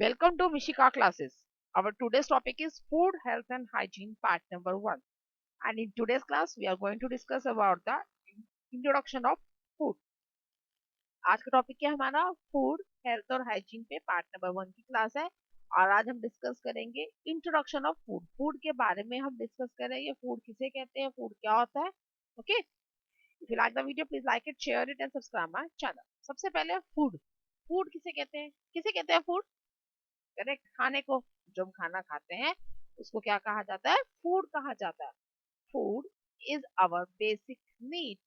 Welcome to Mishika classes. Our today's topic is food, health and hygiene part number 1. And in today's class, we are going to discuss about the introduction of food. आज का topic है हमारा food, health और hygiene पे part number 1 की class है। और आज हम डिस्कस करेंगे इंट्रोडक्शन ऑफ फूड। फूड के बारे में हम डिस्कस करेंगे, फूड किसे कहते हैं, फूड क्या होता है। Okay, if you like the video please like it, share it and subscribe my channel. सबसे पहले फूड। फूड किसे कहते हैं, किसे कहते हैं फूड? करेक्ट, खाने को। जो हम खाना खाते हैं उसको क्या कहा जाता है? फूड कहा जाता है। Food is our basic need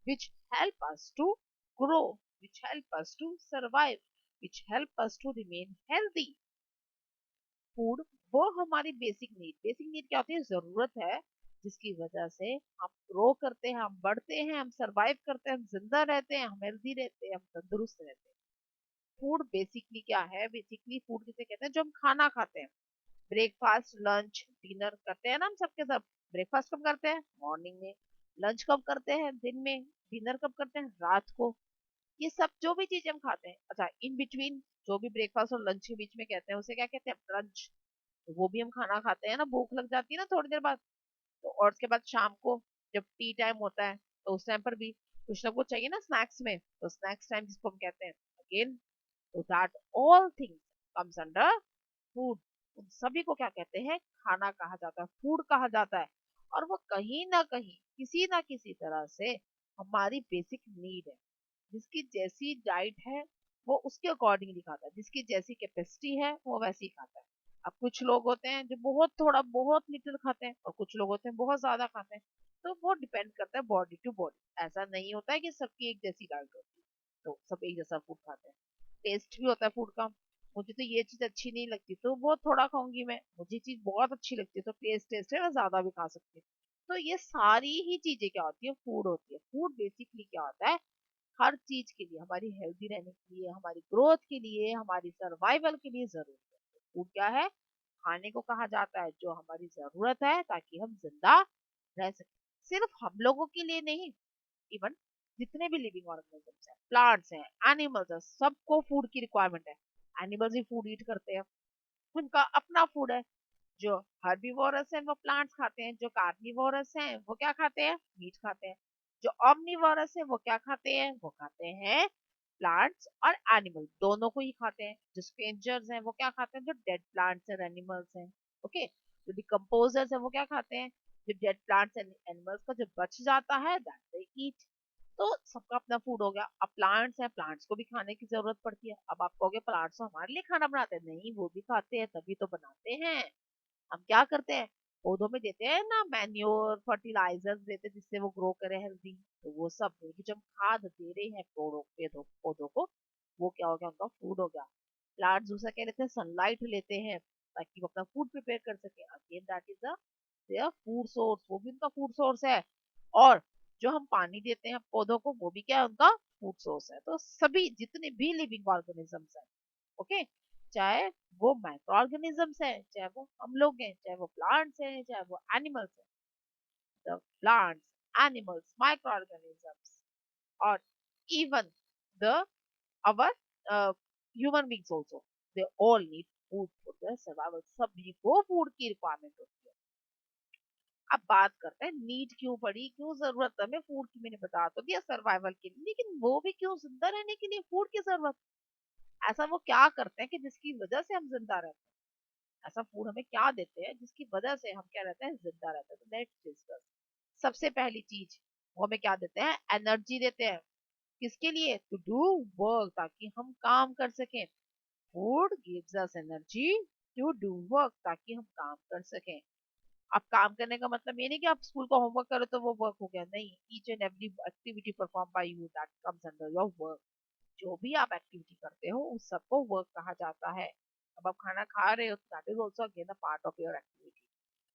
which help us to grow, which help us to survive, which help us to remain healthy. Food वो हमारी बेसिक नीड क्या होती है? जरूरत है जिसकी वजह से हम ग्रो करते हैं, हम बढ़ते हैं, हम सरवाइव करते हैं, हम जिंदा रहते हैं, हम हेल्दी रहते हैं, हम तंदुरुस्त रहते हैं। फूड बेसिकली क्या है? बेसिकली फूड किसे कहते हैं? जो हम खाना खाते हैं। ब्रेकफास्ट, लंच, डिनर करते हैं ना हम सबके सब। ब्रेकफास्ट कब करते हैं? मॉर्निंग में। लंच कब करते हैं? दिन में। डिनर कब करते हैं? रात को। ये सब जो भी चीजें हम खाते हैं, अच्छा इन बिटवीन जो भी ब्रेकफास्ट और लंच के बीच में कहते हैं उसे क्या कहते हैं? ब्रंच। तो वो भी हम खाना खाते हैं ना, भूख लग जाती है ना थोड़ी देर बाद। तो और उसके बाद शाम को जब टी टाइम होता है तो उस टाइम पर भी कुछ ना कुछ चाहिए ना स्नैक्स में, तो स्नैक्स टाइम जिसको हम कहते हैं अगेन। तो that all things comes under food. उन सभी को क्या कहते हैं? खाना कहा जाता है, फूड कहा जाता है। और वो कहीं ना कहीं किसी ना किसी तरह से हमारी बेसिक नीड है। जिसकी जैसी डाइट है वो उसके अकॉर्डिंगली खाता है, जिसकी जैसी कैपेसिटी है वो वैसे ही खाता है। अब कुछ लोग होते हैं जो बहुत थोड़ा बहुत लिटिल खाते हैं और कुछ लोग होते हैं बहुत ज्यादा खाते हैं। तो वो डिपेंड करता है बॉडी टू बॉडी। ऐसा नहीं होता है कि सबकी एक जैसी डाइट होती है तो सब एक जैसा फूड खाते हैं। टेस्ट भी होता है फूड का। मुझे तो ये चीज अच्छी नहीं लगती तो वो थोड़ा खाऊंगी मैं, मुझे चीज बहुत अच्छी लगती है तो टेस्ट टेस्ट है, मैं ज्यादा भी खा सकती हूँ। तो ये सारी ही चीजें क्या होती है? फूड होती है। फूड बेसिकली क्या होता है? हर चीज के लिए, हमारी हेल्दी रहने के लिए, हमारी ग्रोथ के लिए, हमारी सर्वाइवल के लिए जरूरी है। फूड क्या है? खाने को कहा जाता है जो हमारी जरूरत है ताकि हम जिंदा रह सके। सिर्फ हम लोगों के लिए नहीं, इवन जितने भी लिविंग ऑर्गेनिजम्स हैं, प्लांट्स हैं, एनिमल्स हैं, सबको फूड की रिक्वायरमेंट है। एनिमल्स भी फूड ईट करते हैं, उनका अपना फूड है। जो हर्बीवोरस हैं वो प्लांट्स खाते हैं, जो कार्निवोरस हैं वो क्या खाते हैं? मीट खाते हैं। जो ऑमनिवोरस है वो क्या खाते हैं? वो खाते हैं प्लांट्स और एनिमल दोनों को ही खाते हैं। जो स्ट्रेंजर्स हैं वो क्या खाते हैं? जो डेड प्लांट्स और एनिमल्स हैं। ओके, जो डिकम्पोजर्स है वो क्या खाते हैं? जो डेड प्लांट्स एंड एनिमल्स का जो बच जाता है दैट दे ईट। तो सबका अपना फूड हो गया। अब प्लांट्स हैं, प्लांट्स को भी खाने की जरूरत पड़ती है। अब आप कहोगे प्लांट्स तो हमारे लिए खाना बनाते हैं, नहीं वो भी खाते हैं तभी तो बनाते हैं। हम क्या करते हैं? पौधों में देते हैं ना मैन्योर, फर्टिलाइजर्स देते हैं जिससे वो ग्रो करे हेल्दी। तो वो सब मिलके जब खाद दे रहे हैं पौधों पौधों को, वो क्या हो गया? उनका फूड हो गया। प्लांट्स दूसरा क्या लेते हैं? सनलाइट लेते हैं ताकि वो अपना फूड प्रिपेयर कर सके। Again that is their food source, वो भी उनका फूड सोर्स है। और जो हम पानी देते हैं पौधों को वो भी क्या है? उनका फूड सोर्स है। तो सभी जितने भी लिविंग ऑर्गेनिजम्स हैं, ओके, चाहे वो माइक्रो ऑर्गेनिजम्स है, चाहे वो हम लोग हैं, चाहे वो प्लांट्स हैं, चाहे वो एनिमल्स हैं, the plants, animals, micro organisms और even the our human beings also, they all need food for their survival। सभी को फूड की रिक्वायरमेंट होती है। अब बात करते हैं नीड क्यों पड़ी, क्यों जरूरत है हमें फूड की। मैंने बता तो दिया सर्वाइवल के लिए, लेकिन वो भी क्यों? जिंदा रहने के लिए फूड की जरूरत। ऐसा वो क्या करते हैं कि जिसकी वजह से हम जिंदा रहते हैं? ऐसा फूड हमें क्या देते हैं जिसकी वजह से हम क्या रहते हैं? जिंदा रहते हैं। तो लेट्स डिस्कस। सबसे पहली चीज वो हमें क्या देते हैं? एनर्जी देते हैं। किसके लिए? टू डू वर्क, ताकि हम काम कर सकें। Food gives us energy to do work, ताकि हम काम कर सकें। अब काम करने का मतलब ये नहीं कि आप स्कूल का होमवर्क करो तो वो वर्क हो गया, नहीं। Each and every activity perform by you that comes under your work. जो भी आप एक्टिविटी करते हो उस सबको वर्क कहा जाता है। अब आप खाना खा रहे हो तो that is also again a part of your activity.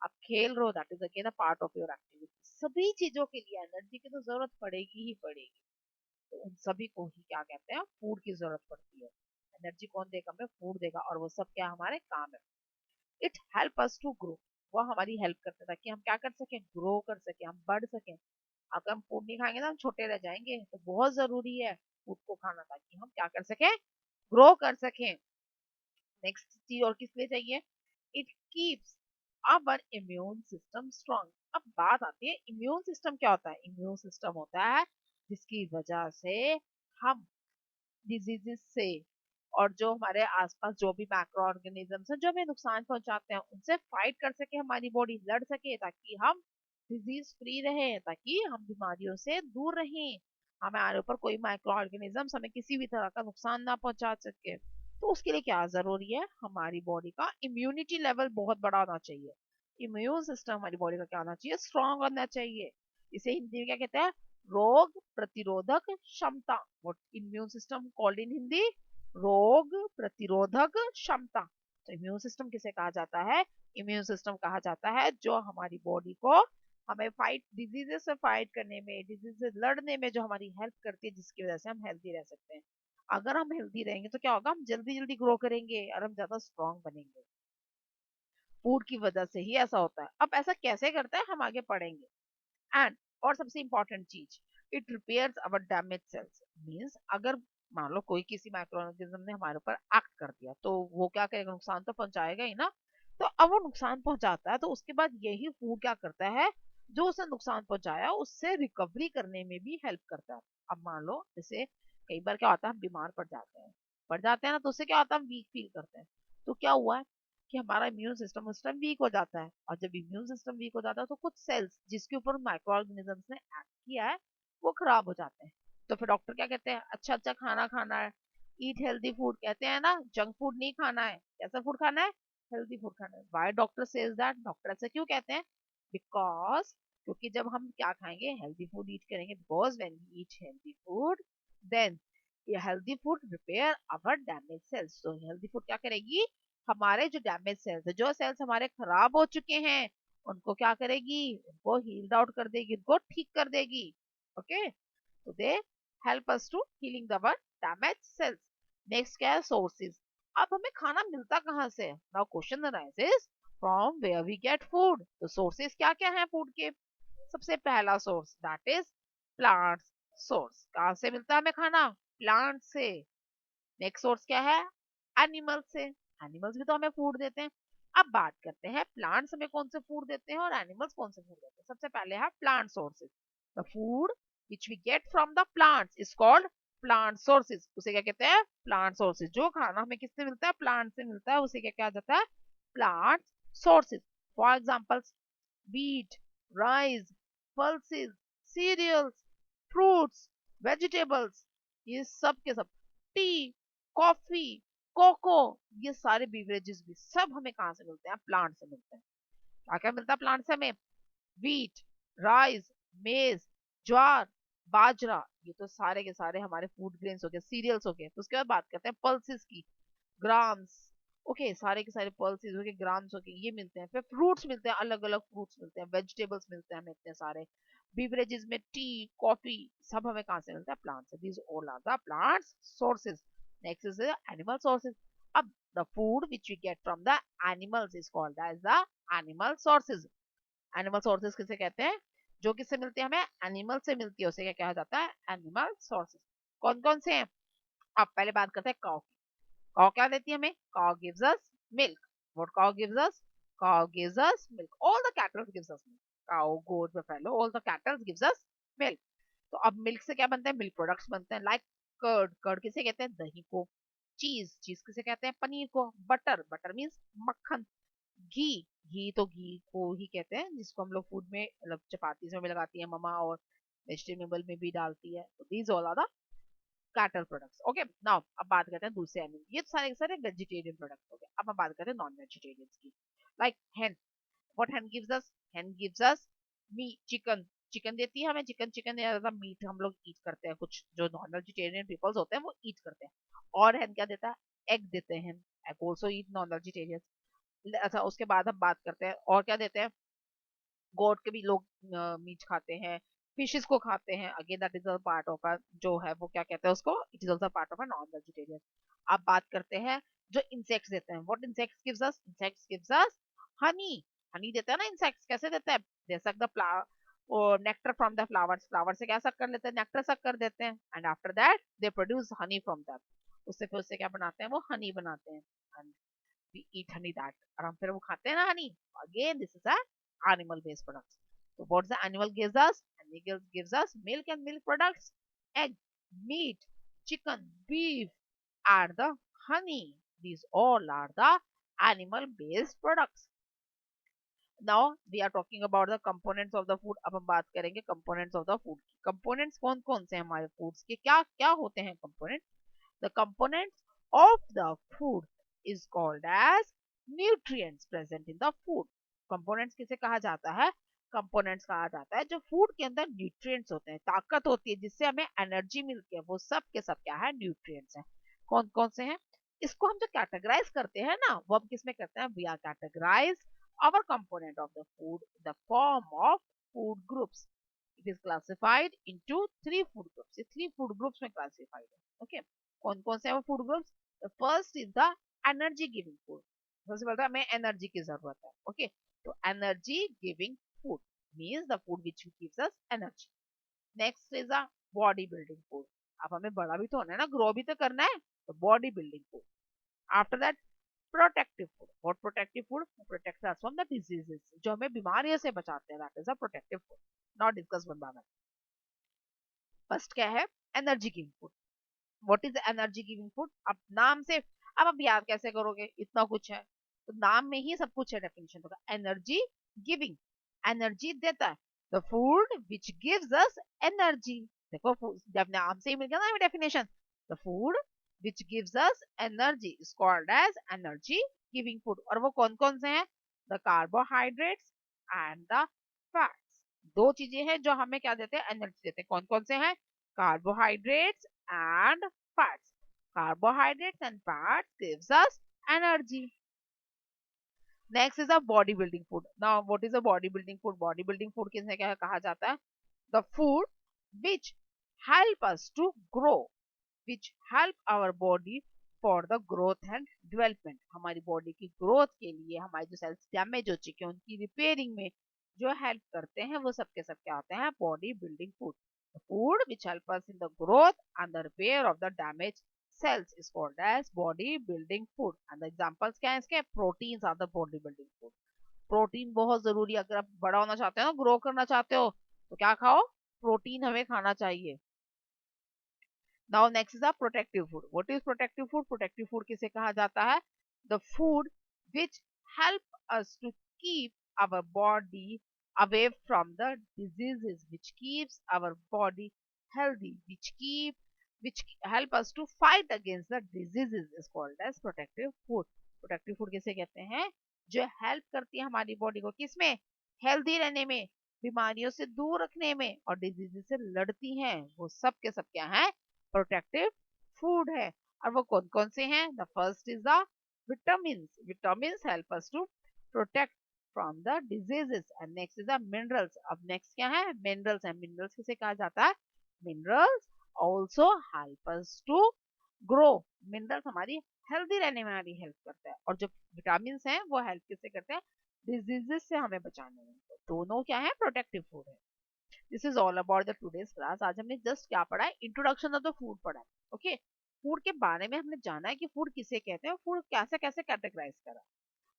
आप खेल रहे हो that is again a part of your activity. सभी चीजों के लिए एनर्जी की तो जरूरत पड़ेगी ही पड़ेगी। तो उन सभी को ही क्या कहते हैं? फूड की जरूरत पड़ती है। एनर्जी कौन देगा? हमें फूड देगा। और वो सब क्या हमारे काम है? It help us to grow. वो हमारी हेल्प करता है ताकि हम क्या कर सकें? ग्रो कर सकें, हम बढ़ सकें। अगर हम फूड नहीं खाएंगे ना हम छोटे रह जाएंगे। तो बहुत जरूरी है फूड को खाना ताकि हम क्या कर सकें? ग्रो कर सकें। नेक्स्ट चीज और किस लिए चाहिए, it keeps our immune system strong. अब बात आती है इम्यून सिस्टम क्या होता है। इम्यून सिस्टम होता है जिसकी वजह से हम डिजीजेस से और जो हमारे आसपास जो भी मैक्रो ऑर्गेनिजम्स हैं जो हमें नुकसान पहुंचाते हैं उनसे फाइट कर सके, हमारी बॉडी लड़ सके, ताकि हम डिजीज फ्री रहें, ताकि हम बीमारियों से दूर रहें, हमारे ऊपर कोई माइक्रो ऑर्गेनिजम्स हमें किसी भी तरह का नुकसान ना पहुंचा सके। तो उसके लिए क्या जरूरी है, हमारी बॉडी का इम्यूनिटी लेवल बहुत बड़ा होना चाहिए। इम्यून सिस्टम हमारी बॉडी का क्या होना चाहिए, स्ट्रांग होना चाहिए। इसे हिंदी में क्या कहते हैं, रोग प्रतिरोधक क्षमता। What immune system called in Hindi, रोग प्रतिरोधक क्षमता। तो इम्यून सिस्टम किसे कहा जाता है, इम्यून सिस्टम कहा जाता है जो हमारी बॉडी को हमें फाइट डिजीजेस से फाइट करने में, डिजीज से लड़ने में जो हमारी हेल्प करती है, जिसकी वजह से हम हेल्दी रह सकते हैं। अगर हम हेल्दी रहेंगे तो क्या होगा, हम जल्दी जल्दी ग्रो करेंगे और हम ज्यादा स्ट्रांग बनेंगे। फूड की वजह से ही ऐसा होता है। अब ऐसा कैसे करता है हम आगे पढ़ेंगे। एंड और सबसे इंपॉर्टेंट चीज, it repairs our damage sales. Means अगर मान लो कोई किसी माइक्रो ऑर्गेनिज्म ने हमारे ऊपर एक्ट कर दिया तो वो क्या करेगा, नुकसान तो पहुंचाएगा ही ना। तो अब वो नुकसान पहुंचाता है तो उसके बाद यही फूड क्या करता है, जो उसे नुकसान पहुंचाया उससे रिकवरी करने में भी हेल्प करता है। अब मान लो जैसे कई बार क्या होता है, हम बीमार पड़ जाते हैं ना, तो उससे क्या होता है, हम वीक फील करते हैं। तो क्या हुआ है कि हमारा इम्यून सिस्टम उस टाइम वीक हो जाता है, और जब इम्यून सिस्टम वीक हो जाता है तो कुछ सेल्स जिसके ऊपर माइक्रो ऑर्गेनिजम्स ने एक्ट किया है वो खराब हो जाते हैं। तो फिर डॉक्टर क्या कहते हैं, अच्छा अच्छा खाना खाना है, ईट हेल्दी फूड, कहते हैं ना जंक फूड नहीं खाना है, कैसा फूड खाना है, हेल्दी फूड खाना है। Why doctor says that, doctor ऐसा क्यों कहते हैं, बिकॉज क्योंकि जब हम क्या खाएंगे, हेल्दी फूड ईट करेंगे, because when we eat healthy food then ये healthy food repair our damage cells. तो हेल्दी फूड क्या करेगी, हमारे जो डैमेज सेल्स है, जो सेल्स हमारे खराब हो चुके हैं उनको क्या करेगी, उनको हील्ड आउट कर देगी, उनको ठीक कर देगी। ओके, तो they help us to healing our damage cells. Next क्या है, सोर्सेज। अब हमें खाना मिलता कहाँ से, now question arises from where we get food. तो सोर्सेज क्या क्या है फूड के, सबसे पहला source that is plants source. कहाँ से मिलता है हमें खाना, प्लांट से। नेक्स्ट सोर्स क्या है, एनिमल से। एनिमल्स भी तो हमें फूड देते हैं। अब बात करते हैं प्लांट्स हमें कौन से फूड देते हैं और एनिमल्स कौन से फूड देते हैं। सबसे पहले है plant sources. The food which we get from the plants is called plant sources. उसे क्या कहते हैं, प्लांट सोर्सेज। जो खाना हमें किससे मिलता है, प्लांट से मिलता है, उसे क्या कहा जाता है, plant sources. For examples, wheat, rice, pulses, cereals, fruits, vegetables, ये सब के सब, टी, कॉफी, कोको, ये सारे बीवरेजेस भी सब हमें कहाँ से मिलते हैं, प्लांट से मिलते हैं। क्या क्या मिलता है प्लांट से हमें, व्हीट, राइस, मेज, ज्वार, बाजरा, ये तो सारे के सारे हमारे फूड ग्रेन्स हो गए, सीरियल्स हो गए। तो उसके बाद बात करते हैं पल्सेस की, ग्राम्स। ओके, सारे के सारे पल्सेस हो गए, ग्राम्स हो गए, ये मिलते हैं। फिर फ्रूट्स मिलते हैं, अलग अलग फ्रूट्स मिलते हैं, वेजिटेबल्स मिलते हैं हमें इतने सारे। बीवरेजेस में टी, कॉफी, सब हमें कहाँ से मिलता है, प्लांट से। These all are the plants sources. Next is animal sources. अब the food which we get from the animals is called as the animal sources. Animal sources किसे कहते हैं, जो किससे मिलती है हमें, एनिमल से मिलती है, उसे क्या कहा जाता है, एनिमल सोर्सेज। कौन कौन से हैं, अब पहले बात करते हैं काउ। काउ क्या देती है हमें, cow gives us milk. What cow gives us, cow gives us milk. All the cattle gives us milk. Cow, goat, buffalo, all the cattle gives us milk. तो अब मिल्क से क्या बनते हैं, मिल्क प्रोडक्ट्स बनते हैं, लाइक कर्ड। कर्ड किसे कहते हैं, दही को। चीज, चीज किसे कहते हैं, पनीर को। बटर, बटर मीन्स मक्खन। घी, घी तो घी को ही कहते हैं जिसको हम लोग फूड में, मतलब चपाती में भी लगाती है मम्मा, और वेजिटेबल में भी डालती है। तो these all are the cattle products. Okay, now अब बात करते हैं दूसरे एनिमल, ये सारे के सारे वेजिटेरियन प्रोडक्ट्स हो गए। अब हम बात करते हैं नॉन वेजिटेरियन की, like hen। What hen gives us, hen gives us meat, chicken. Chicken देती है हमें, चिकन, चिकन ज्यादा मीट हम लोग ईट करते हैं, कुछ जो नॉन वेजिटेरियन पीपल्स होते हैं वो ईट करते हैं। और hen क्या देता है, एग देते हैं, egg also eat non vegetarian. अच्छा, उसके बाद हम बात करते हैं और क्या देते हैं, गोट के भी लोग मीट खाते हैं, फिशेस को खाते हैं, again that is a part of a, जो है वो क्या कहते हैं उसको, it is also part of a non vegetarian. अब बात करते हैं जो इंसेक्ट्स देते हैं। What insects gives us, insects gives us Honey. Honey देता है ना इंसेक्ट्स, कैसे देता है, दे सक द फ्लावर और nectar from the flowers. Flower से क्या सक कर लेते हैं, नेक्टर सक कर देते हैं, and after that they produce honey from that. उससे फिर उससे क्या बनाते हैं, वो हनी बनाते हैं। वी ईट हनी दैट, और हम फिर वो खाते हैं ना Honey. Again this is a animal based products. So what the animal gives us? Animal gives us milk and milk products, egg, meat, chicken, beef, and the honey. These all are the animal based products. Now we are talking about the components of the food. अब हम बात करेंगे components of the food. Components कौन कौन से हैं हमारे foods के, क्या क्या होते हैं components? The components of the food is called as nutrients present in the food. Components किसे कहा जाता है? Components कहा जाता है जो food के अंदर nutrients होते हैं, ताकत होती है जिससे हमें energy मिलती है, वो सब के सब क्या है? Nutrients हैं. कौन कौन से हैं? इसको हम जो कैटेगराइज करते हैं ना, वो हम किस में करते हैं? We are categorize our component of the food in the form of food groups. It is classified into 3 food groups. ये 3 food groups में classified है. Okay. कौन कौन से हैं वो food groups? The first is the energy giving food. सबसे पहले हमें एनर्जी की जरूरत है. ओके, तो energy giving food means the food which gives us energy. Next is a body building food. अब हमें बड़ा भी तो होना है ना, ग्रो भी तो करना है, तो body building food. After that protective food. What protective food? Protects us from the diseases, जो हमें बीमारियों से बचाते हैं. That is a protective food. Not discuss one by one. First क्या है? Energy giving food. What is energy giving food? अब नाम से, अब आप याद कैसे करोगे, इतना कुछ है तो नाम में ही सब कुछ है. डेफिनेशन होगा एनर्जी गिविंग, एनर्जी देता है. The food which gives us energy. देखो जब नाम से ही मिल गया ना definition. The food which gives us energy is called as energy giving food. और वो कौन कौन से हैं? The carbohydrates and the fats. दो चीजें हैं जो हमें क्या देते हैं? एनर्जी देते हैं. कौन कौन से हैं? Carbohydrates and fats. Carbohydrates and fats gives us energy. Next is a bodybuilding food. Now, what is a bodybuilding food? Bodybuilding food किसे क्या कहा जाता है? The food which help us to grow, which help our body for the growth and development. हमारी body की growth के लिए, हमारी जो सेल्स डैमेज हो चुके हैं उनकी रिपेयरिंग में जो हेल्प करते हैं, वो सब के सब क्या होते हैं? Body building food. The food which help us in the growth and the repair of the damaged cells is called as body building food. And the examples क्या है इसके? Proteins are the body building food. Protein बहुत जरूरी है. अगर आप बड़ा होना चाहते हो ना, ग्रो करना चाहते हो, तो क्या खाओ? प्रोटीन हमें खाना चाहिए. Now next is a protective food. What is protective food? Protective food किसे कहा जाता है? The food which help us to keep our body away from the diseases, which keeps our body healthy, which help us to fight against the diseases is called as protective food. Protective food किसे कहते हैं? जो help करती है हमारी body को किसमें? Healthy रहने में, बीमारियों से दूर रखने में, और डिजीजेस से लड़ती हैं. वो सब के सब क्या है? प्रोटेक्टिव फूड है. और वो कौन कौन से हैं? The first is the vitamins. Vitamins help us to protect from the diseases. And next is the minerals. अब नेक्स्ट क्या है? मिनरल्स है. मिनरल्स किसे कहा जाता है? Minerals also help us to grow. Minerals हमारी हेल्दी रहने में हमारी हेल्प करता है, और जो विटामिन हैं वो हेल्प किससे करते हैं? डिजीजेस से हमें बचाने में. तो दोनों क्या है? प्रोटेक्टिव फूड है. This is all about the today's class. आज हमने जस्ट क्या पढ़ा है? इंट्रोडक्शन ऑफ द फूड पढ़ा है. ओके, फूड के बारे में हमने जाना है कि फूड किसे कहते हैं, फूड कैसे कैसे कैटेगराइज करा.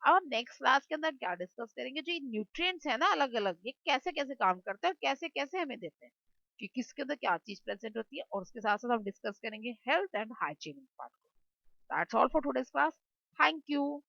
अब हम नेक्स्ट क्लास के अंदर क्या डिस्कस करेंगे? जो ये न्यूट्रिएंट्स है ना अलग अलग, ये कैसे कैसे काम करते हैं और कैसे कैसे हमें देते हैं, कि किसके अंदर क्या चीज प्रेजेंट होती है. और उसके साथ साथ हम डिस्कस करेंगे हेल्थ एंड हाइजीन पार्ट को. That's all for today's class. Thank you.